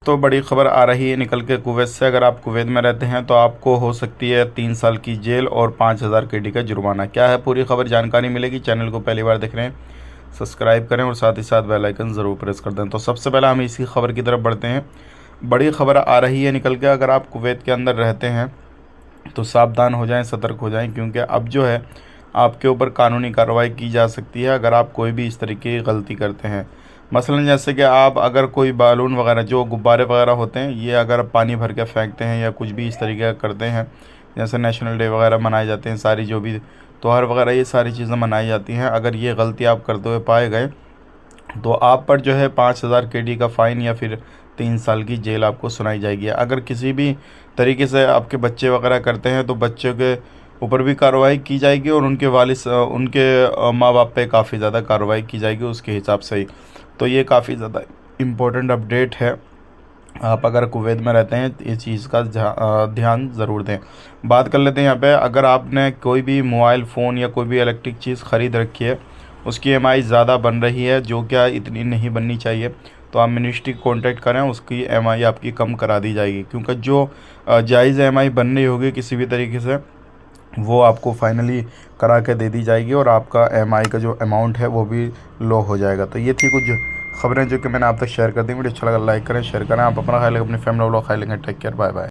दोस्तों बड़ी खबर आ रही है निकल के कुवैत से। अगर आप कुवैत में रहते हैं तो आपको हो सकती है 3 साल की जेल और 5,000 KD का जुर्माना। क्या है पूरी खबर, जानकारी मिलेगी। चैनल को पहली बार देख रहे हैं सब्सक्राइब करें और साथ ही साथ बेल आइकन ज़रूर प्रेस कर दें। तो सबसे पहले हम इसी खबर की तरफ बढ़ते हैं। बड़ी खबर आ रही है निकल के, अगर आप कुवैत के अंदर रहते हैं तो सावधान हो जाएं, सतर्क हो जाएं, क्योंकि अब जो है आपके ऊपर कानूनी कार्रवाई की जा सकती है अगर आप कोई भी इस तरीके की गलती करते हैं। मसलन जैसे कि आप अगर कोई बालून वगैरह, जो गुब्बारे वगैरह होते हैं, ये अगर पानी भर के फेंकते हैं या कुछ भी इस तरीके का करते हैं, जैसे नेशनल डे वगैरह मनाए जाते हैं, सारी जो भी त्यौहार वगैरह ये सारी चीज़ें मनाई जाती हैं, अगर ये गलती आप करते हुए पाए गए तो आप पर जो है 5,000 KD का फ़ाइन या फिर 3 साल की जेल आपको सुनाई जाएगी। अगर किसी भी तरीके से आपके बच्चे वगैरह करते हैं तो बच्चों के ऊपर भी कार्रवाई की जाएगी और उनके माँ बाप पे काफ़ी ज़्यादा कार्रवाई की जाएगी उसके हिसाब से ही। तो ये काफ़ी ज़्यादा इम्पोर्टेंट अपडेट है। आप अगर कुवैत में रहते हैं इस चीज़ का ध्यान ज़रूर दें। बात कर लेते हैं यहाँ पे, अगर आपने कोई भी मोबाइल फ़ोन या कोई भी इलेक्ट्रिक चीज़ ख़रीद रखी है, उसकी EMI ज़्यादा बन रही है, जो क्या इतनी नहीं बननी चाहिए, तो आप मिनिस्ट्री को कॉन्टैक्ट करें, उसकी EMI आपकी कम करा दी जाएगी। क्योंकि जो जायज़ EMI बन रही होगी किसी भी तरीके से, वो आपको फाइनली करा के दे दी जाएगी और आपका EMI का जो अमाउंट है वो भी लो हो जाएगा। तो ये थी कुछ खबरें जो कि मैंने आप तक शेयर कर दी। वीडियो अच्छा लगा लाइक करें, शेयर करें। आप अपना ख्याल रखें, अपनी फैमिली वालों का ख्याल रखें। Take care, bye bye.